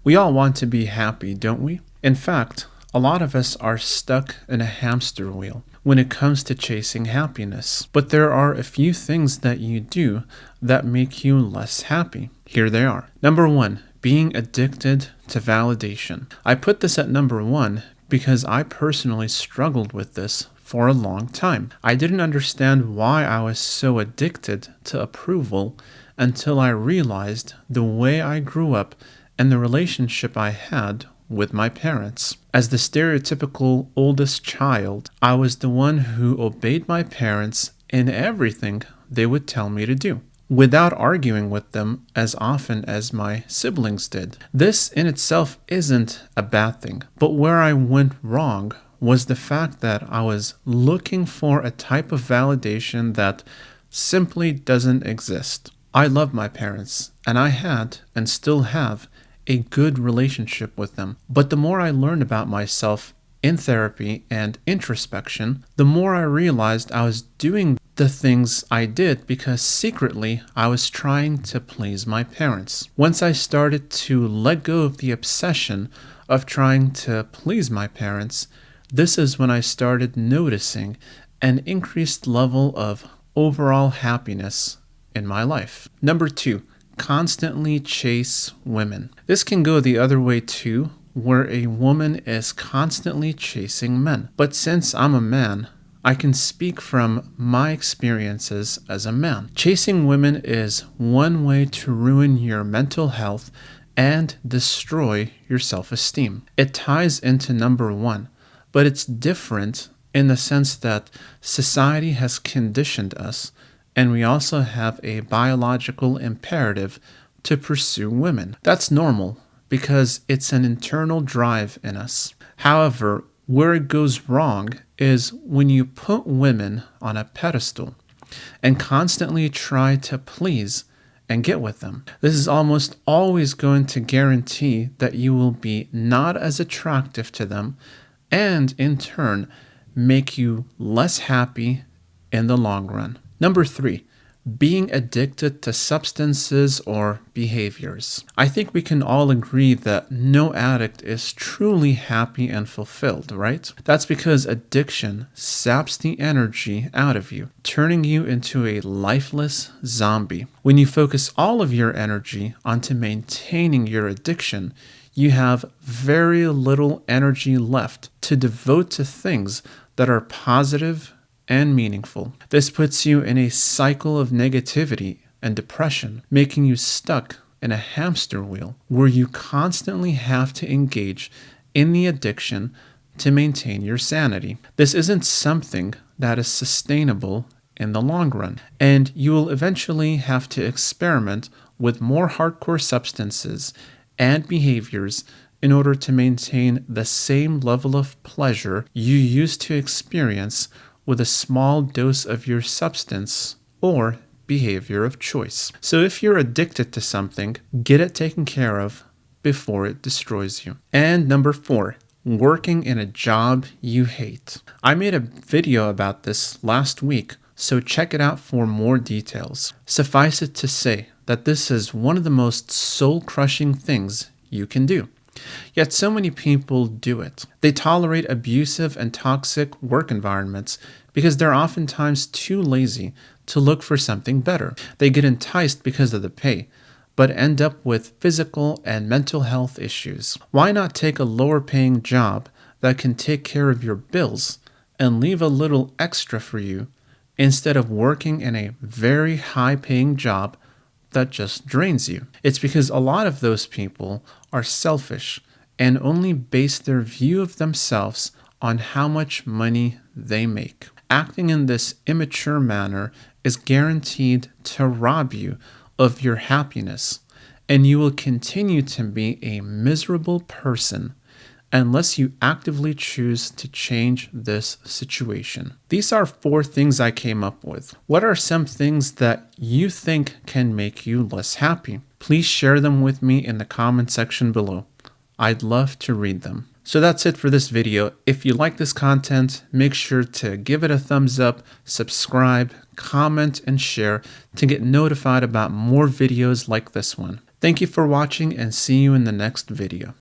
We all want to be happy, don't we? In fact, a lot of us are stuck in a hamster wheel when it comes to chasing happiness. But there are a few things that you do that make you less happy. Here they are. Number one, being addicted to validation. I put this at number one because I personally struggled with this for a long time. I didn't understand why I was so addicted to approval until I realized the way I grew up and the relationship I had with my parents. As the stereotypical oldest child, I was the one who obeyed my parents in everything they would tell me to do, without arguing with them as often as my siblings did. This in itself isn't a bad thing, but where I went wrong was the fact that I was looking for a type of validation that simply doesn't exist. I love my parents, and I had, and still have, a good relationship with them. But the more I learned about myself in therapy and introspection, the more I realized I was doing the things I did because secretly I was trying to please my parents. Once I started to let go of the obsession of trying to please my parents, this is when I started noticing an increased level of overall happiness in my life. Number two, constantly chase women. This can go the other way too, where a woman is constantly chasing men. But since I'm a man, I can speak from my experiences as a man. Chasing women is one way to ruin your mental health and destroy your self-esteem. It ties into number one, but it's different in the sense that society has conditioned us, and we also have a biological imperative to pursue women. That's normal because it's an internal drive in us. However, where it goes wrong is when you put women on a pedestal and constantly try to please and get with them. This is almost always going to guarantee that you will be not as attractive to them and in turn make you less happy in the long run. Number three, being addicted to substances or behaviors. I think we can all agree that no addict is truly happy and fulfilled, right? That's because addiction saps the energy out of you, turning you into a lifeless zombie. When you focus all of your energy onto maintaining your addiction, you have very little energy left to devote to things that are positive and meaningful. This puts you in a cycle of negativity and depression, making you stuck in a hamster wheel where you constantly have to engage in the addiction to maintain your sanity. This isn't something that is sustainable in the long run, and you will eventually have to experiment with more hardcore substances and behaviors in order to maintain the same level of pleasure you used to experience with a small dose of your substance or behavior of choice. So if you're addicted to something, get it taken care of before it destroys you. And number four, working in a job you hate. I made a video about this last week, so check it out for more details. Suffice it to say that this is one of the most soul-crushing things you can do. Yet so many people do it. They tolerate abusive and toxic work environments because they're oftentimes too lazy to look for something better. They get enticed because of the pay, but end up with physical and mental health issues. Why not take a lower paying job that can take care of your bills and leave a little extra for you instead of working in a very high paying job that just drains you? It's because a lot of those people are selfish and only base their view of themselves on how much money they make. Acting in this immature manner is guaranteed to rob you of your happiness, and you will continue to be a miserable person unless you actively choose to change this situation. These are 4 things I came up with. What are some things that you think can make you less happy? Please share them with me in the comment section below. I'd love to read them. So that's it for this video. If you like this content, make sure to give it a thumbs up, subscribe, comment, and share to get notified about more videos like this one. Thank you for watching and see you in the next video.